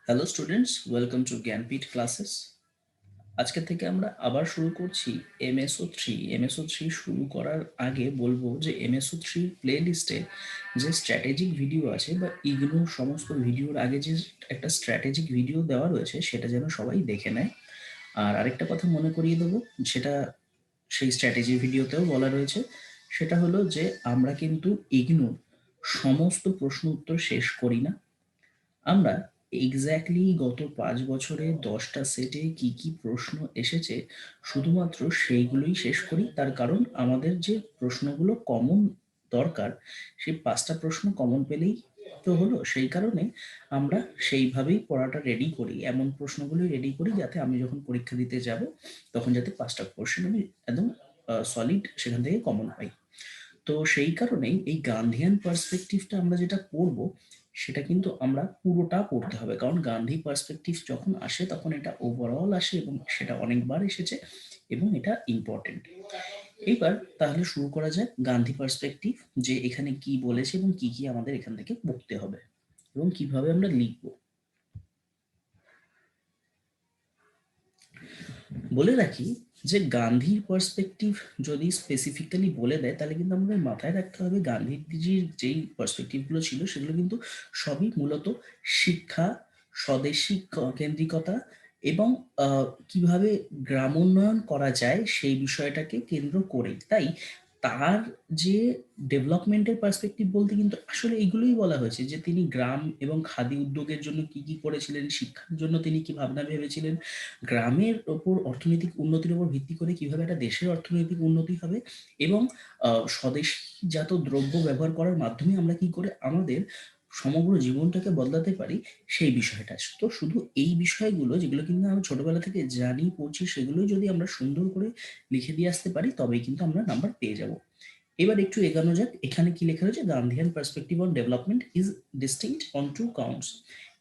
Hello students, welcome to Jnanpith classes. আজকে থেকে আমরা আবার শুরু করছি MSO3। MSO3 শুরু করার আগে বলবো যে MSO3 প্লে লিস্টে যে স্ট্র্যাটেজিক ভিডিও আছে বা ইগনোর সমস্ত ভিডিওর আগে যে একটা স্ট্র্যাটেজিক ভিডিও দেওয়া রয়েছে সেটা যেন সবাই দেখে নেয়। আর আরেকটা কথা মনে করিয়ে দেবো, সেটা সেই স্ট্র্যাটেজি ভিডিওতেও বলা রয়েছে, সেটা হলো যে আমরা কিন্তু ইগনোর সমস্ত প্রশ্ন উত্তর শেষ করি না। আমরা এক্স্যাক্টলি গত 5 বছরে 10টা সেটে কি কি প্রশ্ন এসেছে শুধুমাত্র সেইগুলোই শেষ করি। তার কারণ আমাদের যে প্রশ্নগুলো কমন দরকার, সেই 5টা প্রশ্ন কমন পেলেই তো হলো। সেই কারণে আমরা সেইভাবেই পড়াটা রেডি করি, এমন প্রশ্নগুলোই রেডি করি যাতে আমি যখন পরীক্ষা দিতে যাব তখন যাতে 5টা কোশ্চেন আমি একদম সলিড সেখান থেকে কমন পাই। তো সেই কারণেই এই গান্ধিয়ান পার্সপেক্টিভটা আমরা যেটা পড়বো সেটা কিন্তু আমরা পুরোটা পড়তে হবে, কারণ গান্ধী পার্সপেক্টিভ যখন আসে তখন এটা ওভারঅল আসে এবং সেটা অনেকবার এসেছে এবং এটা ইম্পর্টেন্ট। এইবার তাহলে শুরু করা যাক গান্ধী পার্সপেক্টিভ, যে এখানে কি বলেছে এবং কি কি আমাদের এখান থেকে পড়তে হবে এবং কিভাবে আমরা লিখবো। বলে রাখি যে গান্ধীর পার্সপেক্টিভ যদি স্পেসিফিক্যালি বলে দেয় তাহলে কিন্তু আমাদের মাথায় রাখতে হবে গান্ধীজির যেই পার্সপেক্টিভগুলো ছিল সেগুলো কিন্তু সবই মূলত শিক্ষা, স্বদেশী কেন্দ্রিকতা এবং কিভাবে গ্রামোন্নয়ন করা যায় সেই বিষয়টাকে কেন্দ্র করেই। তাই তার যে ডেভেলপমেন্টের পার্সপেক্টিভ বলতে কিন্তু আসলে এইগুলোই বলা হয়েছে, যে তিনি গ্রাম এবং খাদি উদ্যোগের জন্য কি কি করেছিলেন, শিক্ষার জন্য তিনি কি ভাবনা ভেবেছিলেন, গ্রামের ওপর অর্থনৈতিক উন্নতির উপর ভিত্তি করে কিভাবে একটা দেশের অর্থনৈতিক উন্নতি হবে এবং স্বদেশীজাত দ্রব্য ব্যবহার করার মাধ্যমে আমরা কি করে আমাদের সমগ্র জীবনটাকে বদলাতে পারি, সেই বিষয়টা। তো শুধু এই বিষয়গুলো যেগুলো কিন্তু আমরা ছোটবেলা থেকে জানি পড়ছি সেগুলোই যদি আমরা সুন্দর করে লিখে দিয়ে আসতে পারি তবেই কিন্তু আমরা নাম্বার পেয়ে যাব। এবার একটু এগানো যাক। এখানে কি লেখা রয়েছে, Gandhian perspective on development is distinct on two counts,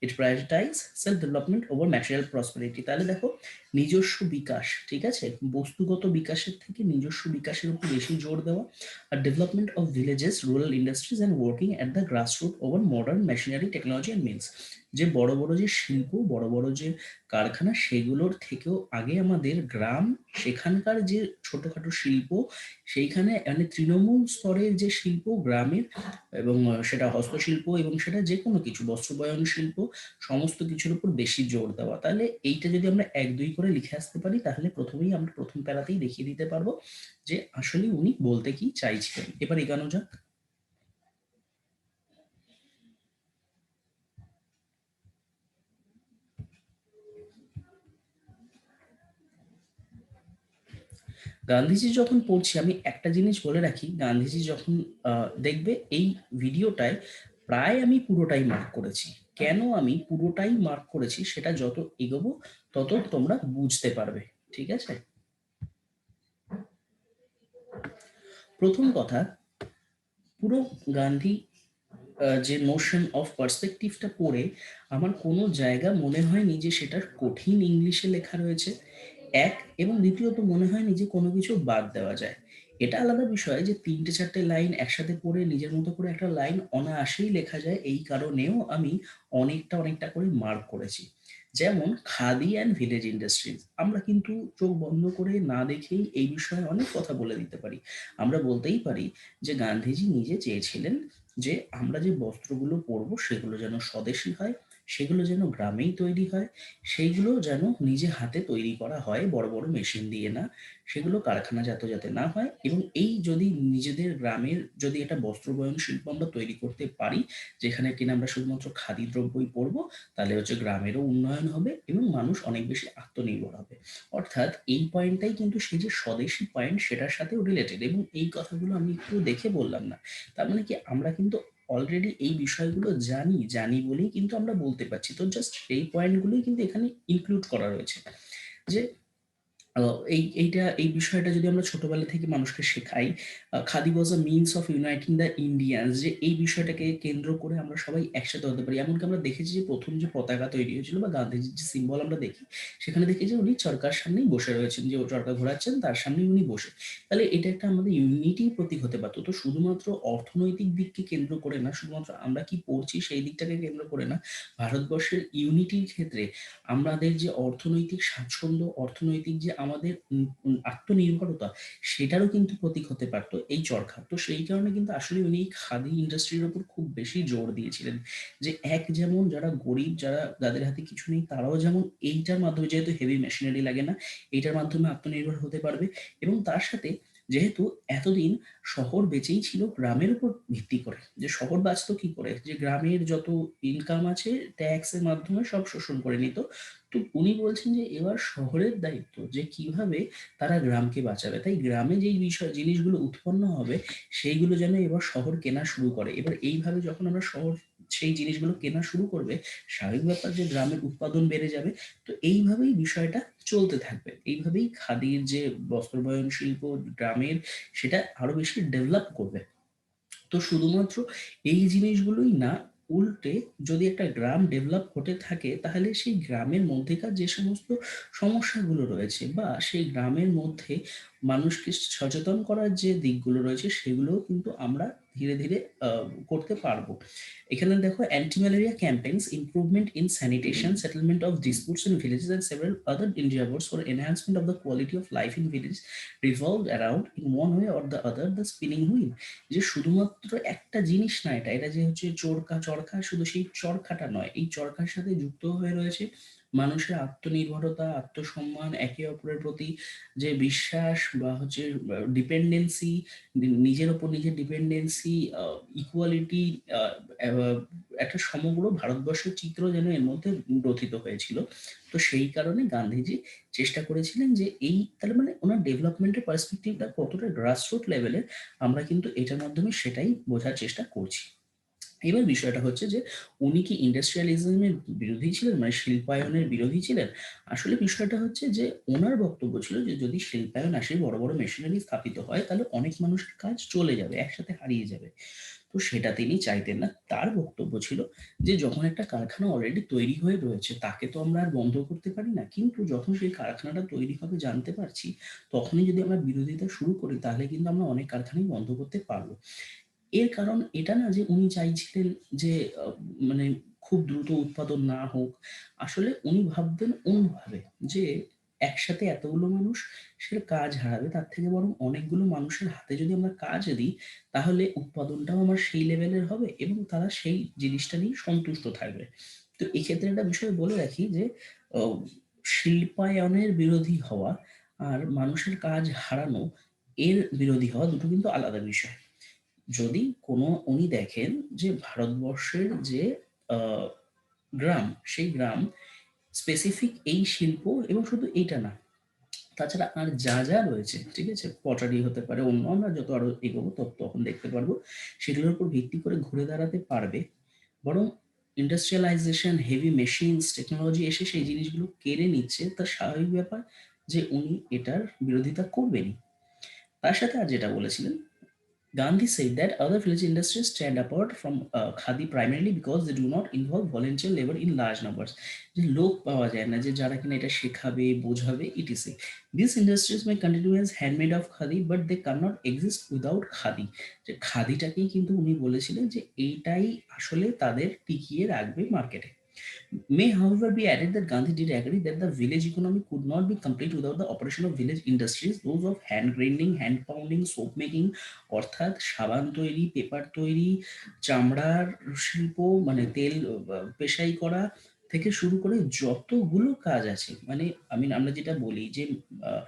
it prioritize self development over material prosperity. তাহলে দেখো, নিজস্ব বিকাশ, ঠিক আছে, বস্তুগত বিকাশের থেকে নিজস্ব বিকাশের উপর বেশি জোর দেওয়া, আর development of villages, rural industries and working at the grassroot over modern machinery, technology and mills. যে বড় বড় যে শিল্প, বড় বড় যে কারখানা, সেগুলোর থেকেও আগে আমাদের গ্রাম, সেখানকার যে ছোটখাটো শিল্প, সেইখানে মানে তৃণমূল স্তরের যে শিল্প গ্রামের, এবং সেটা হস্তশিল্প এবং সেটা যে কোনো কিছু বস্ত্রবয়ন শিল্প, সমস্ত কিছুর উপর বেশি জোর দেওয়া। তাহলে এইটা যদি আমরা এক দুই করে লিখে আসতে পারি তাহলে প্রথমেই আমরা প্রথম প্যারাতেই দেখিয়ে দিতে পারবো যে আসলে উনি বলতে কি চাইছিলেন। এবার এগানো যাক। গান্ধীজি যখন পড়ছি, আমি একটা জিনিস বলে রাখি, গান্ধীজি যখন দেখবে এই ভিডিওটায় প্রায় আমি পুরোটাই মার্ক করেছি। কেন আমি পুরোটাই মার্ক করেছি সেটা যত এগোবো তত তোমরা বুঝতে পারবে, ঠিক আছে। প্রথম কথা, পুরো গান্ধী যে নোশন অফ পার্সপেক্টিভটা পড়ে আমার কোনো জায়গা মনে হয়নি যে সেটার কঠিন ইংলিশে লেখা রয়েছে, এক। এবং দ্বিতীয়ত মনে হয়নি যে কোনো কিছু বাদ দেওয়া যায়। এটা আলাদা বিষয় যে 3টে 4টে লাইন একসাথে পড়ে নিজের মতো করে একটা লাইন অনায়াসেই লেখা যায়, এই কারণেও আমি অনেকটা অনেকটা করে মার্ক করেছি। যেমন খাদি অ্যান্ড ভিলেজ ইন্ডাস্ট্রিজ, আমরা কিন্তু চোখ বন্ধ করে না দেখেই এই বিষয়ে অনেক কথা বলে দিতে পারি। আমরা বলতেই পারি যে গান্ধীজি নিজে চেয়েছিলেন যে আমরা যে বস্ত্রগুলো পরবো সেগুলো যেন স্বদেশী হয়, সেগুলো যেন গ্রামেই তৈরি হয়, সেইগুলো যেন নিজে হাতে তৈরি করা হয়, বড় বড় মেশিন দিয়ে না, সেগুলো কারখানাজাত যাতে না হয়। এবং এই যদি নিজেদের গ্রামের যদি একটা বস্ত্রবয়ন শিল্প আমরা তৈরি করতে পারি যেখানে কিনা আমরা শুধুমাত্র খাদি দ্রব্যই পরবো, তাহলে হচ্ছে গ্রামেরও উন্নয়ন হবে এবং মানুষ অনেক বেশি আত্মনির্ভর হবে। অর্থাৎ এই পয়েন্টটাই কিন্তু সেই যে স্বদেশী পয়েন্ট সেটার সাথেও রিলেটেড, এবং এই কথাগুলো আমি একটু দেখে বললাম না। তার মানে কি, আমরা কিন্তু অলরেডি এই বিষয়গুলো জানি, জানি বলেই কিন্তু আমরা বলতে পারছি। তো জাস্ট এই পয়েন্টগুলোই কিন্তু এখানে ইনক্লুড করা রয়েছে, যে এই বিষয়টা যদি আমরা ছোটবেলা থেকে মানুষকে শেখাই, khadi was a means of uniting the Indians, যে এই বিষয়টাকে কেন্দ্র করে আমরা সবাই একসাথে হতে পারি। এমনকি আমরা দেখেছি যে প্রথম যে পতাকা তৈরি হয়েছিল বা গান্ধীজির যে সিম্বল আমরা দেখি, সেখানে দেখি যে উনি চরকার সামনেই বসে রয়েছেন, যে ও চরকা ঘোরাচ্ছেন তার সামনেই উনি বসে। তাহলে এটা একটা আমাদের ইউনিটির প্রতীক হতে পারতো। তো শুধুমাত্র অর্থনৈতিক দিককে কেন্দ্র করে না, শুধুমাত্র আমরা কি পড়ছি সেই দিকটাকে কেন্দ্র করে না, ভারতবর্ষের ইউনিটির ক্ষেত্রে আমাদের যে অর্থনৈতিক স্বাচ্ছন্দ্য, অর্থনৈতিক যে আমাদের আত্মনির্ভরতা, সেটারও কিন্তু প্রতীক হতে পারতো এই চরখা। তো সেই কারণে কিন্তু আসলে উনি এই খাদি ইন্ডাস্ট্রির উপর খুব বেশি জোর দিয়েছিলেন, যে এক যেমন যারা গরিব, যাদের হাতে কিছু নেই, তারাও যেমন এইটার মাধ্যমে, যেহেতু হেভি মেশিনারি লাগে না, এইটার মাধ্যমে আত্মনির্ভর হতে পারবে। এবং তার সাথে যেহেতু এতদিন শহর বেঁচেই ছিল গ্রামের উপর ভিত্তি করে, যে শহর বাঁচতো কি করে, যে গ্রামের যত ইনকাম আছে ট্যাক্স এর মাধ্যমে সব শোষণ করে নিত। তো উনি বলছেন যে এবার শহরের দায়িত্ব যে কিভাবে তারা গ্রামকে বাঁচাবে, তাই গ্রামে যেই বিষয় জিনিসগুলো উৎপন্ন হবে সেইগুলো যেন এবার শহর কেনা শুরু করে। এবার এইভাবে যখন আমরা শহর সেই জিনিসগুলো কেনা শুরু করবে, স্বাভাবিক ব্যাপার যে গ্রামের উৎপাদন বেড়ে যাবে। তো এইভাবেই বিষয়টা চলতে থাকবে, এইভাবেই খাদির যে বস্ত্রবয়ন শিল্প গ্রামের, সেটা আরো বেশি ডেভেলপ করবে। তো শুধুমাত্র এই জিনিসগুলোই না, উল্টে যদি একটা গ্রাম ডেভেলপ হতে থাকে, তাহলে সেই গ্রামের মধ্যেকার যে সমস্ত সমস্যাগুলো রয়েছে বা সেই গ্রামের মধ্যে মানুষকে সচেতন করার যে দিকগুলো রয়েছে, সেগুলোও কিন্তু আমরা ধীরে ধীরে করতে পারবো। এখানে দেখো, anti malaria campaigns, improvement in sanitation, settlement of disputes in villages and several other endeavors for enhancement of the quality of life in village revolved around in one way or the other the spinning wheel। যে শুধুমাত্র একটা জিনিস না, এটা এটা যে হচ্ছে চরকা চরখা, শুধু সেই চরখাটা নয়, এই চরখার সাথে যুক্ত হয়ে রয়েছে মানুষের আত্মনির্ভরতা, আত্মসম্মান, একে অপরের প্রতি যে বিশ্বাস বা হচ্ছে ডিপেন্ডেন্সি, নিজের ওপর নিজের ডিপেন্ডেন্সি, ইকুয়ালিটি, একটা সমগ্র ভারতবর্ষের চিত্র যেন এর মধ্যে গ্রথিত হয়েছিল। তো সেই কারণে গান্ধীজি চেষ্টা করেছিলেন যে এই, তাহলে মানে ওনার ডেভেলপমেন্টের পার্সপেক্টিভটা কতটা গ্রাসরুট লেভেলে, আমরা কিন্তু এটার মাধ্যমে সেটাই বোঝার চেষ্টা করছি। এবার বিষয়টা হচ্ছে যে উনি কি ইন্ডাস্ট্রিয়ালিজমের বিরোধী ছিলেন, মানে শিল্পায়নের বিরোধী ছিলেন? আসলে বিষয়টা হচ্ছে যে ওনার বক্তব্য ছিল যে যদি শিল্পায়ন আসে, বড় বড় মেশিনারি স্থাপিত হয়, তাহলে অনেক মানুষের কাজ চলে যাবে, একসাথে হারিয়ে যাবে। তো সেটা তিনি চাইতেন না। তার বক্তব্য ছিল যে যখন একটা কারখানা অলরেডি তৈরি হয়ে রয়েছে, তাকে তো আমরা আর বন্ধ করতে পারি না, কিন্তু যখন সেই কারখানাটা তৈরি হবে জানতে পারছি, তখনই যদি আমরা বিরোধিতা শুরু করি, তাহলে কিন্তু আমরা অনেক কারখানাই বন্ধ করতে পারবো। এর কারণ এটা না যে উনি চাইছিলেন যে মানে খুব দ্রুত উৎপাদন না হোক। আসলে উনি ভাবতেন অন্যভাবে, যে একসাথে এতগুলো মানুষ সে কাজ হারাবে, তার থেকে বরং অনেকগুলো মানুষের হাতে যদি আমরা কাজ দিই, তাহলে উৎপাদনটাও আমার সেই লেভেলের হবে এবং তারা সেই জিনিসটা নিয়ে সন্তুষ্ট থাকবে। তো এক্ষেত্রে একটা বিষয় বলে রাখি যে আহ, শিল্পায়নের বিরোধী হওয়া আর মানুষের কাজ হারানো, এর বিরোধী হওয়া দুটো কিন্তু আলাদা বিষয়। যদি কোনো উনি দেখেন যে ভারতবর্ষের যে আহ, গ্রাম, সেই গ্রাম স্পেসিফিক এই শিল্প, এবং শুধু এইটা না, তাছাড়া আর যা যা রয়েছে, ঠিক আছে, পটারি হতে পারে, অন্য আমরা যত আরো এগোবো তত তখন দেখতে পারবো, সেগুলোর উপর ভিত্তি করে ঘুরে দাঁড়াতে পারবে। বরং ইন্ডাস্ট্রিয়ালাইজেশন, হেভি মেশিনস, টেকনোলজি এসে সেই জিনিসগুলো কেড়ে নিচ্ছে, তার স্বাভাবিক ব্যাপার যে উনি এটার বিরোধিতা করবেনই। তার সাথে আর যেটা বলেছিলেন, Gandhi said that other village industries stand apart from khadi primarily because they do not involve volunteer labor in large numbers। যে লোক পাওয়া যায় না যে যারা কিনা এটা শেখাবে, বোঝাবে, etc. These industries may continue as handmade of khadi but they cannot exist without khadi। যে খাদিটাকেই কিন্তু উনি বলেছিলেন যে এইটাই আসলে তাদের টিকিয়ে রাখবে মার্কেটে। May, however, be added that Gandhi did agree that the village economy could not be complete without the operation of village industries, those of hand grinding, hand pounding, soap making, অর্থাৎ সাবান তৈরি, পেপার তৈরি, চামড়ার শিল্প, মানে তেল পেশাই করা থেকে শুরু করে যতগুলো কাজ আছে, মানে আমরা যেটা বলি যে আহ,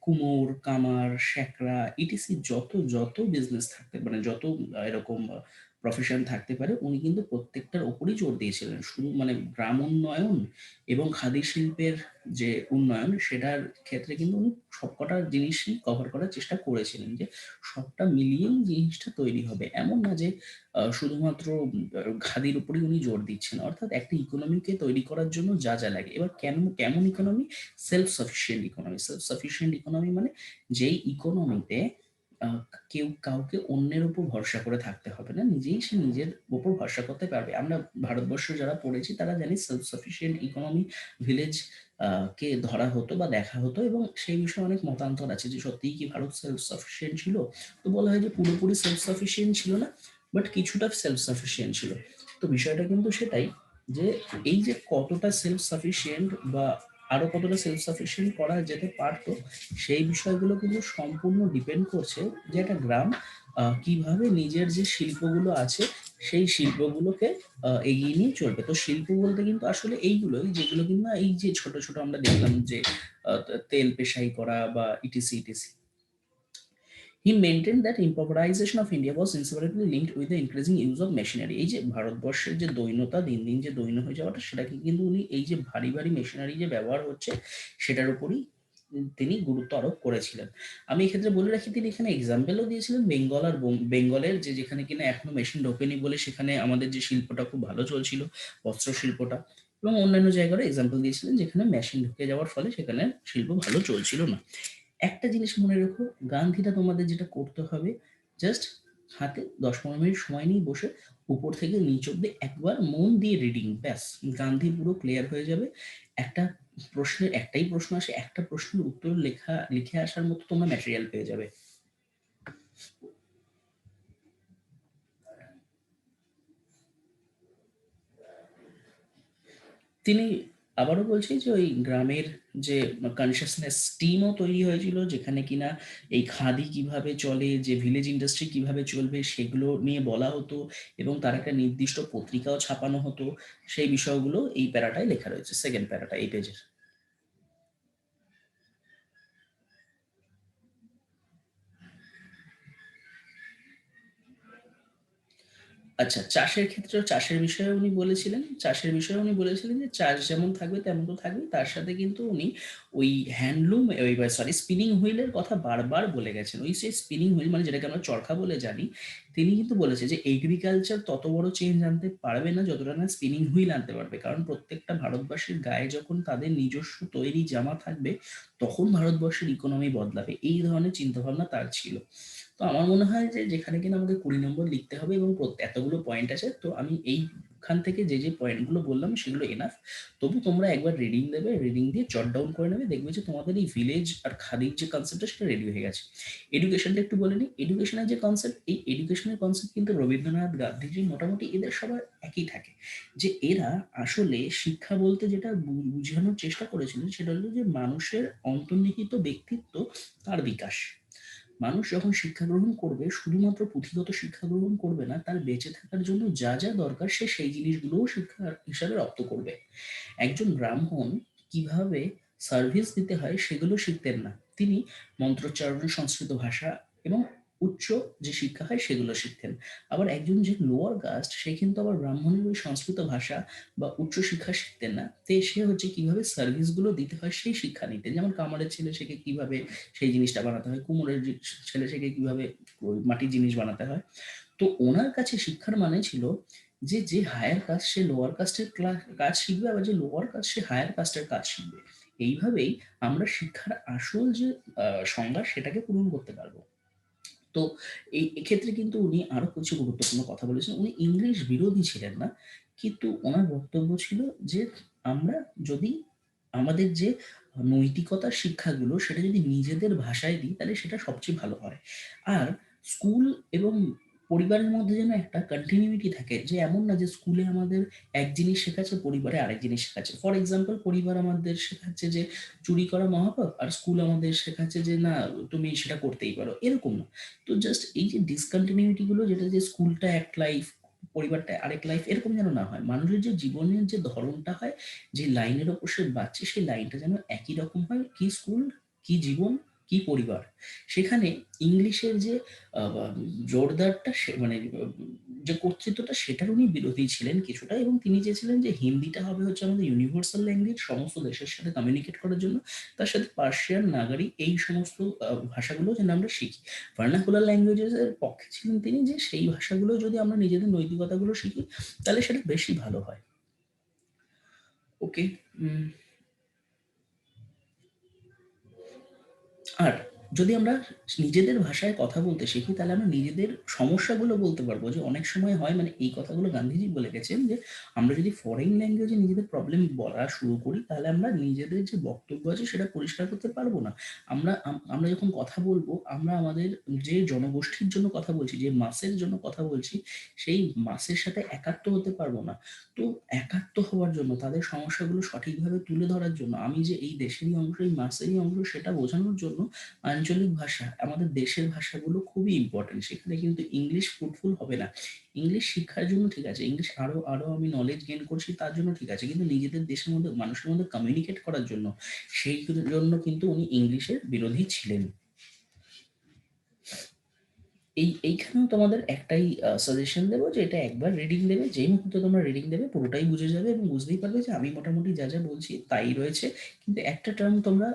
কুমোর, কামার, শ্যাকরা, ইটিসি, যত যত বিজনেস থাকতে, মানে যত এরকম প্রফেশন থাকতে পারে, উনি কিন্তু প্রত্যেকটার ওপরই জোর দিয়েছিলেন। শুধু মানে গ্রাম উন্নয়ন এবং খাদি শিল্পের যে উন্নয়ন সেটার ক্ষেত্রে কিন্তু উনি সবকটা জিনিসই কভার করার চেষ্টা করেছিলেন, যে সবটা মিলিয়েই জিনিসটা তৈরি হবে। এমন না যে শুধুমাত্র খাদির উপরেই উনি জোর দিচ্ছেন। অর্থাৎ একটা ইকোনমিকে তৈরি করার জন্য যা যা লাগে, এবার কেমন economy? Self sufficient economy. Self sufficient economy মানে যেই ইকোনমিতে আহ, কেউ কাউকে অন্যের উপর ভরসা করে থাকতে হবে না, নিজেই সে নিজের উপর ভরসা করতে পারবে। আমরা ভারতবর্ষ যারা পড়েছি তারা জানি সেলফ সাফিসিয়েন্ট ইকোনমি ভিলেজ কে ধরা হতো বা দেখা হতো, এবং সেই বিষয়ে অনেক মতান্তর আছে যে সত্যিই কি ভারত সেলফ সাফিসিয়েন্ট ছিল। তো বলা হয় যে পুরোপুরি সেলফ সাফিসিয়েন্ট ছিল না, বাট কিছুটা সেলফ সাফিসিয়েন্ট ছিল। তো বিষয়টা কিন্তু সেটাই, যে এই যে কতটা সেলফ সাফিসিয়েন্ট বা আরো কতটা সেলফ সাফিসিয়েন্ট করা যেতে পারতো, সেই বিষয়গুলো কিন্তু সম্পূর্ণ ডিপেন্ড করছে যে একটা গ্রাম কিভাবে নিজের যে শিল্পগুলো আছে সেই শিল্পগুলোকে এগিয়ে নিয়ে চলবে। তো শিল্প বলতে কিন্তু আসলে এইগুলোই, যেগুলো কিন্তু এই যে ছোট ছোট আমরা দেখলাম যে তেল পেশাই করা বা etc etc. He maintained that impoverization of India was inseparably linked with the increasing use of machinery. এই যে ভারতবর্ষের যে দৈন্যতা, দিন দিন যে দৈন্য হয়ে যাওয়াটা, সেটাকে কিন্তু উনি এই যে ভারী ভারী মেশিনারি যে ব্যবহার হচ্ছে সেটার উপরই তিনি গুরুত্ব আরোপ করেছিলেন। আমি এক্ষেত্রে বলে রাখি, তিনি এখানে এক্সাম্পলও দিয়েছিলেন বেঙ্গল আর বেঙ্গলের, যে যেখানে কিনা এখনো মেশিন ঢোকেনি বলে সেখানে আমাদের যে শিল্পটা খুব ভালো চলছিল, বস্ত্র শিল্পটা, এবং অন্যান্য জায়গারও এক্সাম্পল দিয়েছিলেন যেখানে মেশিন ঢুকে যাওয়ার ফলে সেখানে শিল্প ভালো চলছিল না। একটা জিনিস মনে রেখো, গান্ধীটা তোমাদের যেটা করতে হবে, জাস্ট হাতে 10-15 মিনিট সময় নিয়ে বসে উপর থেকে নিচ অব্দি একবার মন দিয়ে রিডিং, ব্যাস গান্ধী পুরো ক্লিয়ার হয়ে যাবে। একটা প্রশ্নের একটাই প্রশ্ন আসে, একটা প্রশ্নের উত্তর লিখে আসার মতো তোমরা ম্যাটেরিয়াল পেয়ে যাবে। তিনি আবারও বলছি যে ওই গ্রামের যে কনসিয়াসনেস টিমও তৈরি হয়েছিল, যেখানে কিনা এই খাদি কিভাবে চলে, যে ভিলেজ ইন্ডাস্ট্রি কিভাবে চলবে সেগুলো নিয়ে বলা হতো, এবং তার একটা নির্দিষ্ট পত্রিকাও ছাপানো হতো। সেই বিষয়গুলো এই প্যারাটায় লেখা রয়েছে, সেকেন্ড প্যারাটা এই পেজের। আচ্ছা, চাষের ক্ষেত্রেও চাষের বিষয়ে উনি বলেছিলেন, যে চাষ যেমন থাকবে তেমন তো থাকবে, তার সাথে কিন্তু উনি ওই হ্যান্ডলুম, ওই সরি স্পিনিং হুইলের কথা বারবার বলে গেছেন। ওই সেই স্পিনিং হুইল মানে যেটাকে আমরা চরখা বলে জানি, তিনি কিন্তু বলেছে যে এগ্রিকালচার তত বড় চেঞ্জ আনতে পারবে না যতটা না স্পিনিং হুইল আনতে পারবে, কারণ প্রত্যেকটা ভারতবাসীর গায়ে যখন তাদের নিজস্ব তৈরি জামা থাকবে তখন ভারতবর্ষের ইকোনমি বদলাবে। এই ধরনের চিন্তাভাবনা তার ছিল। তো আমার মনে হয় যে যেখানে কিনা আমাকে 20 নম্বর লিখতে হবে এবং এতগুলো পয়েন্ট আছে, তো আমি এইখান থেকে যে যে পয়েন্টগুলো বললাম সেগুলো এনাফ। তবু তোমরা একবার রিডিং দেবে, রিডিং দিয়ে জট ডাউন করে নেবে, দেখবে যে তোমাদের এই ভিলেজ আর খাদির যে কনসেপ্টটা সেটা রেডি হয়ে গেছে। এডুকেশনটা একটু বলে নিই, এডুকেশনের যে কনসেপ্ট, এই এডুকেশনের কনসেপ্ট কিন্তু রবীন্দ্রনাথ, গান্ধীজি, মোটামুটি এদের সবার একই থাকে, যে এরা আসলে শিক্ষা বলতে যেটা বুঝানোর চেষ্টা করেছিলেন সেটা হলো যে মানুষের অন্তর্নিহিত ব্যক্তিত্ব, তার বিকাশ। মানুষ যখন শিক্ষা গ্রহণ করবে, শুধুমাত্র পুঁথিগত শিক্ষা গ্রহণ করবে না, তার বেঁচে থাকার জন্য যা যা দরকার সে সেই জিনিসগুলোও শিক্ষা হিসাবে রপ্ত করবে। একজন ব্রাহ্মণ কিভাবে সার্ভিস দিতে হয় সেগুলো শিখতেন না, তিনি মন্ত্রোচ্চারণ, সংস্কৃত ভাষা এবং উচ্চ যে শিক্ষা হয় সেগুলো শিখতেন। আবার একজন যে লোয়ার কাস্ট, সে কিন্তু আবার ব্রাহ্মণের ওই সংস্কৃত ভাষা বা উচ্চ শিক্ষা শিখতেন না, তে সে হচ্ছে কিভাবে সার্ভিস গুলো দিতে হয় সেই শিক্ষা নিতেন। যেমন কামারের ছেলে, সেকে কিভাবে সেই জিনিসটা বানাতে হয়, কুমোরের ছেলে, সেকে কিভাবে ওই মাটির জিনিস বানাতে হয়। তো ওনার কাছে শিক্ষার মানে ছিল যে যে হায়ার কাস্ট সে লোয়ার কাস্টের কাজ শিখবে, আবার যে লোয়ার কাস্ট সে হায়ার কাস্টের কাজ শিখবে। এইভাবেই আমরা শিক্ষার আসল যে সংজ্ঞা সেটাকে পূরণ করতে পারবো। তো এই এক্ষেত্রে কিন্তু উনি আরো কিছু গুরুত্বপূর্ণ কথা বলেছেন। উনি ইংলিশ বিরোধী ছিলেন না, কিন্তু ওনার বক্তব্য ছিল যে আমরা যদি আমাদের যে নৈতিকতার শিক্ষাগুলো সেটা যদি নিজেদের ভাষায় দিই তাহলে সেটা সবচেয়ে ভালো হয়। আর স্কুল এবং পরিবারের মধ্যে যেন একটা কন্টিনিউইটি থাকে, যে এমন না যে স্কুলে আমাদের এক জিনিস শেখাচ্ছে, পরিবারে আরেক জিনিস শেখাচ্ছে। ফর এক্সাম্পল, পরিবার আমাদের শেখাচ্ছে যে চুরি করা মহাপাপ, আর স্কুল আমাদের শেখাচ্ছে যে না, তুমি সেটা করতেই পারো, এরকম না। তো জাস্ট এই যে ডিসকন্টিনিউইটি গুলো, যেটা যে স্কুলটা এক লাইফ, পরিবারটা আরেক লাইফ, এরকম যেন না হয়। মানুষের যে জীবনের যে ধরনটা হয়, যে লাইনের ওপর সে বাঁচছে, সেই লাইনটা যেন একই রকম হয়, কি স্কুল কি জীবন কি পরিবার, সেখানে ইংলিশের যে জোরদারটা মানে যে কর্তৃত্বটা সেটার উনি বিরোধী ছিলেন কিছুটা, এবং তিনি চেয়েছিলেন যে হিন্দিটা হবে হচ্ছে আমাদের ইউনিভার্সাল ল্যাঙ্গুয়েজ সমস্ত দেশের সাথে কমিউনিকেট করার জন্য, তার সাথে পার্সিয়ান, নাগারি এই সমস্ত ভাষাগুলো যেন আমরা শিখি। ভার্নাকুলার ল্যাঙ্গুয়েজেস এর পক্ষে ছিলেন তিনি, যে সেই ভাষাগুলো যদি আমরা নিজেদের নৈতিকতাগুলো শিখি তাহলে সেটা বেশি ভালো হয়। ওকে। আর যদি আমরা নিজেদের ভাষায় কথা বলতে শিখি তাহলে আমরা নিজেদের সমস্যাগুলো বলতে পারবো। যে অনেক সময় হয়, মানে এই কথাগুলো গান্ধীজি বলে গেছেন, যে আমরা যদি ফরেন ল্যাঙ্গুয়েজে নিজেদের প্রবলেম বলা শুরু করি তাহলে আমরা নিজেদের যে বক্তব্য আছে সেটা পরিষ্কার করতে পারবো না। আমরা যখন কথা বলবো, আমরা আমাদের যে জনগোষ্ঠীর জন্য কথা বলছি, যে মাসের জন্য কথা বলছি, সেই মাসের সাথে একাত্ম হতে পারবো না। তো একাত্ম হওয়ার জন্য, তাদের সমস্যাগুলো সঠিকভাবে তুলে ধরার জন্য, আমি যে এই দেশেরই অংশ, এই মাসেরই অংশ, সেটা বোঝানোর জন্য আঞ্চলিক ভাষা, আমাদের দেশের ভাষাগুলো খুবই ইম্পর্টেন্ট। সেখানে কিন্তু ইংলিশ ফ্রুটফুল হবে না। ইংলিশ শিক্ষার জন্য ঠিক আছে, ইংলিশ আরো আরো আমি নলেজ গেইন করছি তার জন্য ঠিক আছে, কিন্তু নিজেদের দেশের মধ্যে মানুষের মধ্যে কমিউনিকেট করার জন্য, সেই জন্য কিন্তু উনি ইংলিশের বিরোধী ছিলেন। এইখানেও তোমাদের একটাই সাজেশন দেবো, যে এটা একবার রিডিং দেবে, যেই মুহূর্তে তোমরা রিডিং দেবে পুরোটাই বুঝে যাবে এবং বুঝতেই পারবে যে আমি মোটামুটি যা যা বলছি তাই রয়েছে। কিন্তু একটা টার্ম তোমরা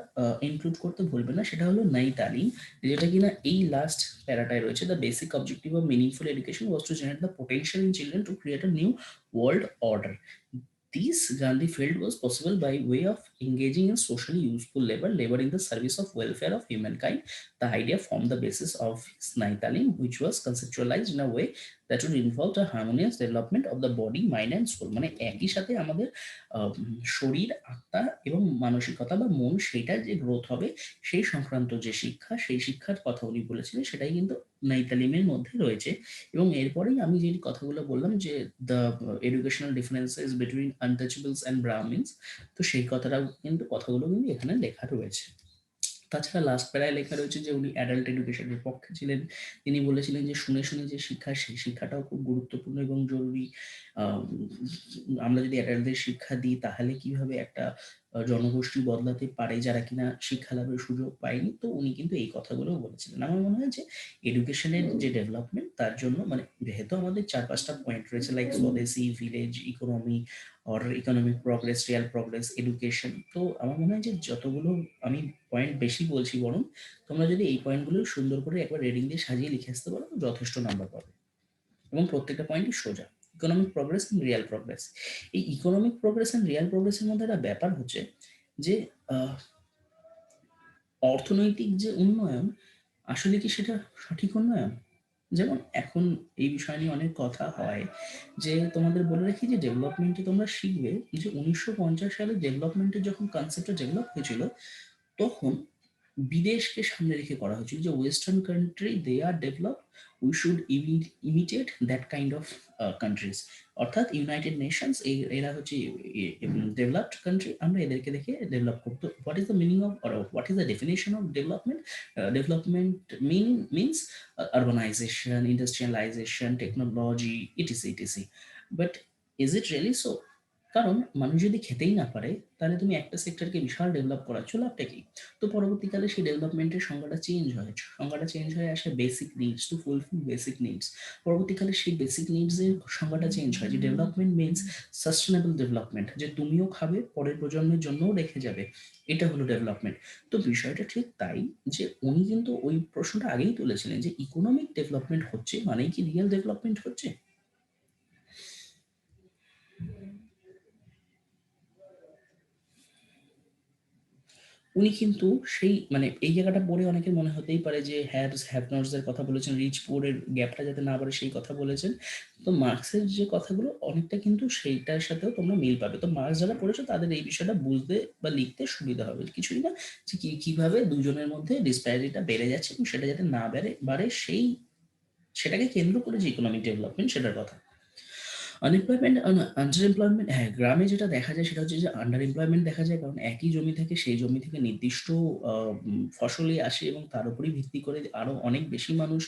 ইনক্লুড করতে ভুলবে না, সেটা হলো নাই তালিম, যেটা কিনা এই লাস্ট প্যারাটায় রয়েছে। The basic objective of meaningful education was to generate the potential in children to create a new world order. This Gandhi felt was possible by way of engaging in socially useful labor in the service of welfare of humankind. The idea formed the basis of his Naitalim, which was conceptualized in a way that would involve the harmonious development of the body, mind and soul. মানে একই সাথে আমাদের শরীর, আত্মা এবং মানসিকতা বা মন, সেটার যে গ্রোথ হবে সেই সংক্রান্ত যে শিক্ষা, সেই শিক্ষার কথা উনি বলেছিলেন, সেটাই কিন্তু নাইতালিমের মধ্যে রয়েছে। এবং এরপরেই আমি যে কথাগুলো বললাম, যে the educational differences between untouchables and Brahmins, তো সেই কথাগুলো কিন্তু এখানে লেখা রয়েছে। তাছাড়া লাস্ট প্যারায় লেখা রয়েছে যে উনি অ্যাডাল্ট এডুকেশনের পক্ষে ছিলেন। তিনি বলেছিলেন যে শুনে শুনে যে শিক্ষা, সেই শিক্ষাটাও খুব গুরুত্বপূর্ণ এবং জরুরি। আম, আমরা যদি অ্যাডাল্টদের শিক্ষা দিই তাহলে কিভাবে একটা জনগোষ্ঠী বদলাতে পারে যারা কিনা শিক্ষা লাভের সুযোগ পায়নি। তো উনি কিন্তু এই কথাগুলো বলেছিলেন। আমার মনে হয় যে এডুকেশনের যে ডেভেলপমেন্ট, তার জন্য মানে যেহেতু আমাদের 4-5টা পয়েন্ট রয়েছে, like swadeshi, village economy, or economic progress, Real progress, education. তো আমার মনে হয় যে যতগুলো আমি পয়েন্ট বেশি বলছি, বরং তোমরা যদি এই পয়েন্টগুলো সুন্দর করে একবার রিডিং দিয়ে সাজিয়ে লিখে আসতে পারো, তো যথেষ্ট নাম্বার পাবে। এবং প্রত্যেকটা পয়েন্টই সোজা। Economic progress and real progress, এই ইকোনমিক প্রগ্রেস এন্ড রিয়াল প্রগ্রেসের মধ্যে একটা ব্যাপার হচ্ছে যে আহ, অর্থনৈতিক যে উন্নয়ন, আসলে কি সেটা সঠিক উন্নয়ন? যেমন এখন এই বিষয় নিয়ে অনেক কথা হয়, যে তোমাদের বলে রাখি যে ডেভেলপমেন্টে তোমরা শিখবে যে 1950 সালে ডেভেলপমেন্টের যখন কনসেপ্টটা ডেভেলপ হয়েছিল, তখন বিদেশকে সামনে রেখে করা হয়েছিল যে western country they are develop, we should imitate that kind of countries. অর্থাৎ ইউনাইটেড নেশনস এরা হচ্ছে ডেভেলপড কান্ট্রি, আমরা এদেরকে দেখে ডেভেলপ করতে। What is the meaning of, or what is the definition of development? Development means urbanization, industrialization, technology, etc etc. But is it really so? কারণ মানুষ যদি খেতেই না পারে, তাহলে তুমি একটা সেক্টরকে বিশাল ডেভেলপ করাচ্ছ, লাভটা কি? তো পরবর্তীকালে সেই ডেভেলপমেন্টের সংজ্ঞাটা চেঞ্জ হয়, আসে basic needs, two fulfil basic needs. পরবর্তীকালে সেই বেসিক নিডস এর সংজ্ঞাটা চেঞ্জ হয়, যে ডেভেলপমেন্ট মিনস সাস্টেনেবল ডেভেলপমেন্ট, যে তুমিও খাবে, পরের প্রজন্মের জন্যও রেখে যাবে, এটা হলো ডেভেলপমেন্ট। তো বিষয়টা ঠিক তাই, যে উনি কিন্তু ওই প্রশ্নটা আগেই তুলেছিলেন, যে ইকোনমিক ডেভেলপমেন্ট হচ্ছে মানেই কি রিয়েল ডেভেলপমেন্ট হচ্ছে? উনি কিন্তু সেই মানে এই জায়গাটা পড়ে অনেকের মনে হতেই পারে যে হ্যাভস হ্যাভ নটস এর কথা বলেছেন, রিচ পুয়ার এর গ্যাপটা যাতে না বাড়ে সেই কথা বলেছেন। তো মার্কসের যে কথাগুলো অনেকটা কিন্তু সেইটার সাথেও তোমরা মিল পাবে। তো মার্কস যারা পড়েছো তাদের এই বিষয়টা বুঝতে বা লিখতে সুবিধা হবে। কিছুই না, যে কিভাবে দুজনের মধ্যে ডিসপ্যারিটিটা বেড়ে যাচ্ছে এবং সেটা যাতে না বাড়ে সেই সেটাকে কেন্দ্র করে যে ইকোনমিক ডেভেলপমেন্ট, সেটার কথা। আনএমপ্লয়মেন্ট, আন্ডার এমপ্লয়মেন্ট, হ্যাঁ গ্রামে যেটা দেখা যায় সেটা হচ্ছে যে আন্ডার এমপ্লয়মেন্ট দেখা যায়, কারণ একই জমি থেকে, সেই জমি থেকে নির্দিষ্ট ফসলই আসে এবং তার উপরই ভিত্তি করে আরো অনেক বেশি মানুষ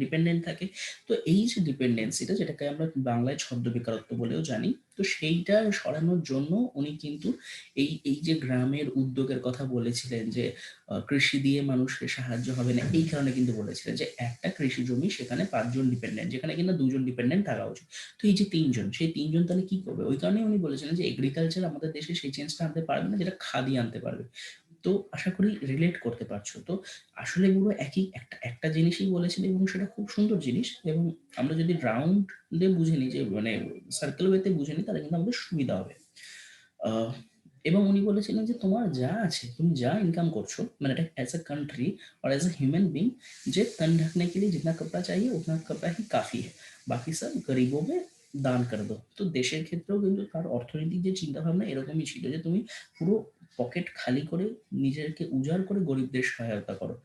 ডিপেন্ডেন্ট থাকে। তো এই যে ডিপেন্ডেন্সিটা, যেটাকে আমরা বাংলায় ছদ্ম বেকারত্ব বলেও জানি, তো সেইটা সরানোর জন্য উনি কিন্তু এই এই যে গ্রামের উদ্যোগের কথা বলেছিলেন যে কৃষি দিয়ে মানুষের সাহায্য হবে না, এই কারণে কিন্তু বলেছিলেন যে একটা কৃষি জমি সেখানে 5 জন ডিপেন্ডেন্ট, যেখানে কিনা 2 জন ডিপেন্ডেন্ট থাকা উচিত। তো এই যে 3 জন, সেই 3 জন তাহলে কি করবে? ওই কারণে উনি বলেছিলেন যে এগ্রিকালচার আমাদের দেশে সেই চেঞ্জটা আনতে পারবে না যেটা খাদি আনতে পারবে। তো আশা করি রিলেট করতে পারছো। তো আসলে পুরো একই একটা একটা জিনিসই বলেছেন এবং সেটা খুব সুন্দর জিনিস। এবং আমরা যদি রাউন্ডে বুঝে নিই, যে মানে সার্কেল ওয়েতে বুঝে নিই, তাহলে কিন্তু আমাদের সুবিধা হবে। আহ, এবং উনি বলেছিলেন যে তোমার যা আছে, তুমি যা ইনকাম করছো, মানে এটা एज अ कंट्री और एज अ ह्यूमन बीइंग, যে तन ढकने के लिए जितना कपड़ा चाहिए उतना कपड़ा ही काफी है, বাকি সব গরিবों में দান করে দাও। তো দেশের ক্ষেত্রেও কিন্তু তার অর্থনৈতিক যে চিন্তা ভাবনা এরকমই ছিল, যে তুমি পুরো পকেট খালি করে নিজেকে উজাড় করে গরিবদের সহায়তা করো,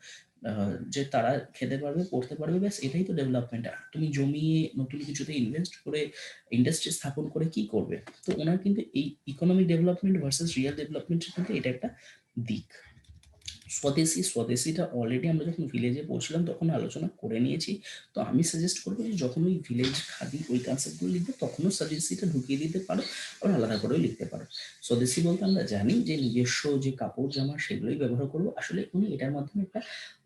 যে তারা খেতে পারবে, পড়তে পারবে, ব্যাস এটাই তো ডেভেলপমেন্ট। তুমি জমিয়ে নতুন কিছুতে ইনভেস্ট করে ইন্ডাস্ট্রি স্থাপন করে কি করবে? তো ওনার কিন্তু এই ইকোনমিক ডেভেলপমেন্ট ভার্সেস রিয়েল ডেভেলপমেন্টের কিন্তু এটা একটা দিক। স্বদেশিটা অলরেডি আমরা যখন ভিলেজে পৌঁছলাম তখন আলোচনা করে নিয়েছি। তো আমি সাজেস্ট করবো যে যখন ওই ভিলেজ খাদি ওই কনসেপ্টগুলো লিখবে তখনও স্বদেশিটা ঢুকিয়ে দিতে পারো, আবার আলাদা করেও লিখতে পারো। স্বদেশি বলতে আমরা জানি যে নিজস্ব যে কাপড় জামা সেগুলোই ব্যবহার করবো, আসলে উনি এটার মাধ্যমে একটা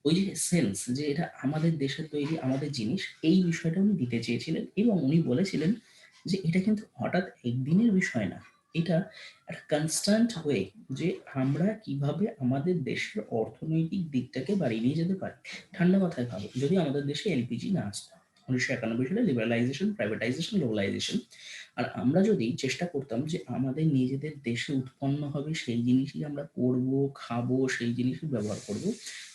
ওই যে সেন্স যে এটা আমাদের দেশের তৈরি, আমাদের জিনিস, এই বিষয়টা উনি দিতে চেয়েছিলেন। এবং উনি বলেছিলেন যে এটা কিন্তু হঠাৎ একদিনের বিষয় না, এটা একটা কনস্ট্যান্ট ওয়ে, যে আমরা কিভাবে আমাদের দেশের অর্থনৈতিক দিকটাকে বাড়িয়ে নিয়ে যেতে পারি। ঠান্ডা মাথায় ভাবো, যদি আমাদের দেশে এলপিজি না আসতো 1991 সালে, লিবারালাইজেশন, প্রাইভেটাইজেশন, গ্লোবালাইজেশন, আর আমরা যদি চেষ্টা করতাম যে আমাদের নিজেদের দেশে উৎপন্ন হবে সেই জিনিসই আমরা পরবো, খাবো, সেই জিনিসই ব্যবহার করব,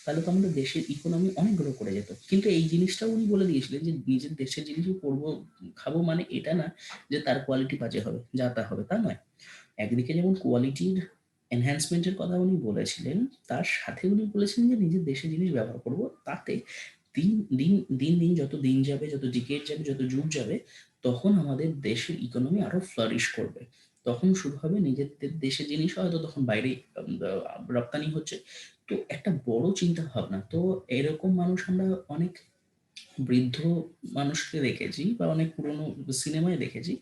তাহলে তো আমাদের দেশের ইকোনমি অনেক গ্রো করে যেত। কিন্তু এই জিনিসটাও উনি বলে দিয়েছিলেন যে নিজের দেশের জিনিসই পরবো, খাবো, মানে এটা না যে তার কোয়ালিটি বাজে হবে, যা তা হবে, তা নয়। একদিকে যেমন কোয়ালিটির এনহ্যান্সমেন্টের কথা উনি বলেছিলেন, তার সাথে উনি বলেছেন যে নিজের দেশে জিনিস ব্যবহার করব, তাতে দিন দিন দিন দিন যত দিন যাবে, যত ডিকেড যাবে, যত যুগ যাবে, তখন আমাদের দেশের ইকোনমি আরো ফ্লারিশ করবে। তখন শুরু হবে নিজেদের দেশে জিনিস হয়তো তখন বাইরে রপ্তানি হচ্ছে। তো একটা বড় চিন্তা ভাবনা। তো এরকম মানুষ আমরা অনেক বৃদ্ধ মানুষকে দেখেছি বা অনেক পুরনো সিনেমায় দেখেছি,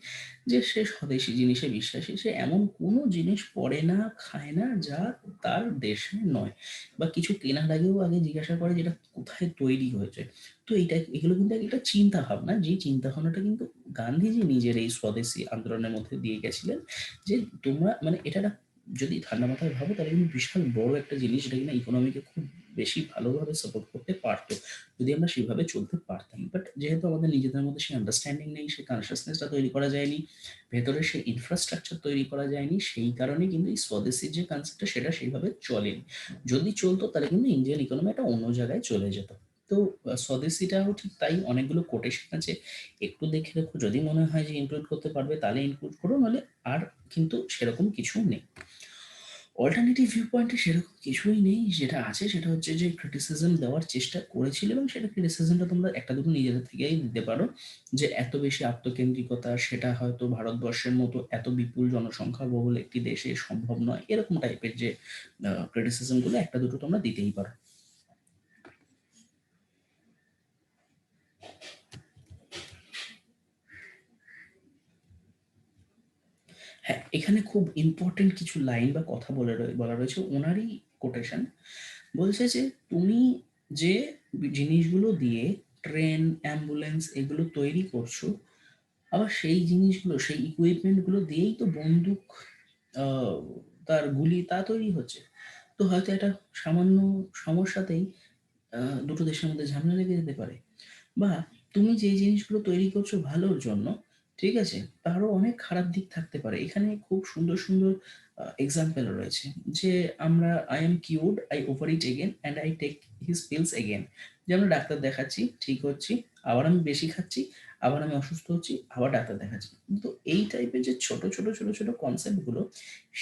যে সে স্বদেশী জিনিসে বিশ্বাসী, সে এমন কোনো জিনিস পড়ে না, খায় না যা তার দেশে নয়, বা কিছু কেনার আগেও আগে জিজ্ঞাসা করে যেটা কোথায় তৈরি হয়েছে। তো এইটা, এগুলো কিন্তু একটা চিন্তা ভাবনা, যে চিন্তা ভাবনাটা কিন্তু গান্ধীজি নিজের এই স্বদেশী আন্দোলনের মধ্যে দিয়ে গেছিলেন। যে তোমরা মানে এটা একটা, যদি ঠান্ডা মাথায় ভাবো তাহলে কিন্তু বিশাল বড় একটা জিনিস, যেটা কিনা ইকোনমিকে খুব বেশি ভালোভাবে সাপোর্ট করতে পারতো, যদি আমরা সেভাবে চলতে পারতাম। বাট যেহেতু আমাদের নিজেদের মধ্যে সেই আন্ডারস্ট্যান্ডিং নেই, সেই কনসিয়াসনেসটা তৈরি করা যায়নি, ভেতরে সেই ইনফ্রাস্ট্রাকচার তৈরি করা যায়নি, সেই কারণে কিন্তু এই স্বদেশীর যে কনসেপ্টটা সেটা সেইভাবে চলেনি। যদি চলতো তাহলে কিন্তু ইন্ডিয়ান ইকোনমি একটা অন্য জায়গায় চলে যেত। তো স্বদেশীটাও ঠিক তাই, অনেকগুলো কোটেশন আছে, একটু দেখে দেখো, যদি মনে হয় যে ইনক্লুড করতে পারবে তাহলে ইনক্লুড করো, নাহলে আর কিন্তু সেরকম কিছু নেই। অল্টারনেটিভ ভিউ পয়েন্টে সেরকম কিছুই নেই, যেটা আছে সেটা হচ্ছে যে ক্রিটিসিজম দেওয়ার চেষ্টা করেছিল, এবং সেটা ক্রিটিসিজমটা তোমরা একটা দুটো নিজেদের থেকেই দিতে পারো, যে এত বেশি আত্মকেন্দ্রিকতা সেটা হয়তো ভারতবর্ষের মতো এত বিপুল জনসংখ্যা বহুল একটি দেশে সম্ভব নয়, এরকম টাইপের যে ক্রিটিসিজমগুলো একটা দুটো তোমরা দিতেই পারো। হ্যাঁ, এখানে খুব ইম্পর্টেন্ট কিছু লাইন বা কথা বলা রয়েছে ওনারই কোটেশন। বলছে যে তুমি যে জিনিসগুলো দিয়ে ট্রেন, অ্যাম্বুলেন্স এগুলো তৈরি করছো, আবার সেই জিনিসগুলো, সেই ইকুইপমেন্টগুলো দিয়েই তো বন্দুক, আহ, তার গুলি তা তৈরি হচ্ছে। তো হয়তো একটা সামান্য সমস্যাতেই দুটো দেশের মধ্যে ঝামেলা লেগে যেতে পারে। বা তুমি যে জিনিসগুলো তৈরি করছো ভালোর জন্য, ঠিক আছে, তারও অনেক খারাপ দিক থাকতে পারে। এখানে খুব সুন্দর সুন্দর এক্সাম্পল রয়েছে, যে আমরা I am cured, I over it again and I take his pills again. যেমন ডাক্তার দেখাচ্ছি, ঠিক হচ্ছি, আবার আমি বেশি খাচ্ছি, আবার আমি অসুস্থ হচ্ছি, আবার ডাক্তার দেখাচ্ছি। কিন্তু এই টাইপের যে ছোট ছোট ছোট ছোট কনসেপ্টগুলো,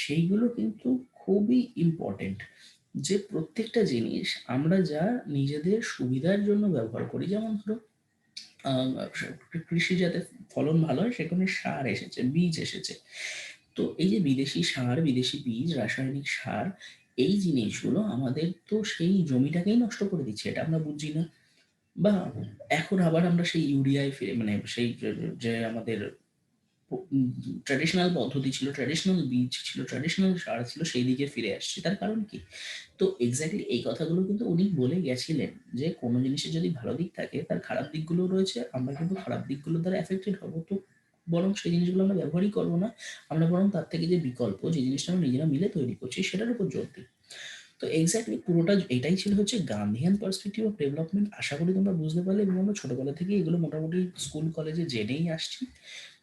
সেইগুলো কিন্তু খুবই ইম্পর্টেন্ট। যে প্রত্যেকটা জিনিস আমরা যা নিজেদের সুবিধার জন্য ব্যবহার করি, যেমন ধরো আহ, কৃষি যাতে ফলন ভালো হয় সেখানে সার এসেছে, বীজ এসেছে। তো এই যে বিদেশি সার, বিদেশি বীজ, রাসায়নিক সার, এই জিনিসগুলো আমাদের তো সেই জমিটাকেই নষ্ট করে দিচ্ছে, এটা আমরা বুঝছি না। বা এখন আবার আমরা সেই ইউরিয়ায় ফিরে, মানে সেই যে আমাদের ট্র্যাডিশনাল পদ্ধতি ছিল, ট্র্যাডিশনাল বীজ ছিল, ট্র্যাডিশনাল সার ছিল, সেই দিকে ফিরে আসছি। তার কারণ কি? তো এক্স্যাক্টলি এই কথাগুলো কিন্তু উনি বলে গেছিলেন যে কোনো জিনিসের যদি ভালো দিক থাকে তার খারাপ দিকগুলো রয়েছে, আমরা কিন্তু খারাপ দিকগুলো দ্বারা এফেক্টেড হবো। তো বরং সেই জিনিসগুলো আমরা ব্যবহারই করবো না, আমরা বরং তার থেকে যে বিকল্প যে জিনিসটা আমরা নিজেরা মিলে তৈরি করছি সেটার উপর জোর দিই। তো এক্স্যাক্টলি পুরোটা এটাই ছিল হচ্ছে গান্ধিয়ান পার্সপেক্টিভ অফ ডেভেলপমেন্ট। আশা করি তোমরা বুঝতে পারলে, এবং আমরা ছোটবেলা থেকে এগুলো মোটামুটি স্কুল কলেজে জেনেই আসছি।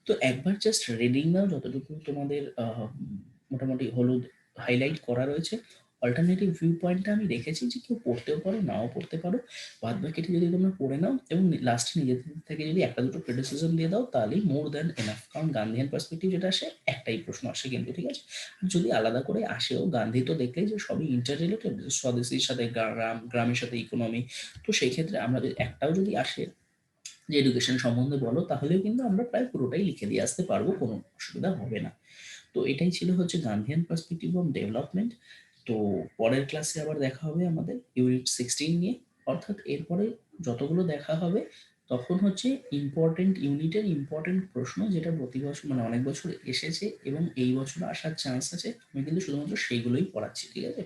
তো একবার জাস্ট রিডিং নাও যতটুকু তোমাদের মোটামুটি হলুদ হাইলাইট করা রয়েছে। অল্টারনেটিভ ভিউ পয়েন্টটা আমি রেখেছি যে কেউ পড়তেও পারো, নাও পড়তে পারো। বাদ বাকিটি যদি তোমরা পড়ে নাও এবং লাস্টে নিজেদের থেকে যদি একটা দুটো ক্রিটিসিজম দিয়ে দাও তাহলেই মোর দ্যান এনাফ। কারণ গান্ধিয়ান পার্সপেক্টিভ যেটা আসে একটাই প্রশ্ন আসে কিন্তু, ঠিক আছে? আর যদি আলাদা করে আসেও, গান্ধী তো দেখলেই যে সবই ইন্টার রিলেটেড, স্বদেশীর সাথে গ্রামের সাথে ইকোনমি। তো সেই ক্ষেত্রে আমরা যদি একটাও যদি আসে যে এডুকেশন সম্বন্ধে বলো, তাহলেও কিন্তু আমরা প্রায় পুরোটাই লিখে দিয়ে আসতে পারবো, কোনো অসুবিধা হবে না। তো এটাই ছিল হচ্ছে গান্ধিয়ান পার্সপেক্টিভ অন ডেভেলপমেন্ট। তো পরের ক্লাসে আবার দেখা হবে আমাদের ইউনিট 16 নিয়ে। অর্থাৎ এরপরে যতগুলো দেখা হবে তখন হচ্ছে ইম্পর্টেন্ট ইউনিটের ইম্পর্টেন্ট প্রশ্ন, যেটা প্রতি বছর মানে অনেক বছর এসেছে এবং এই বছর আসার চান্স আছে, আমি কিন্তু শুধুমাত্র সেইগুলোই পড়াচ্ছি, ঠিক আছে?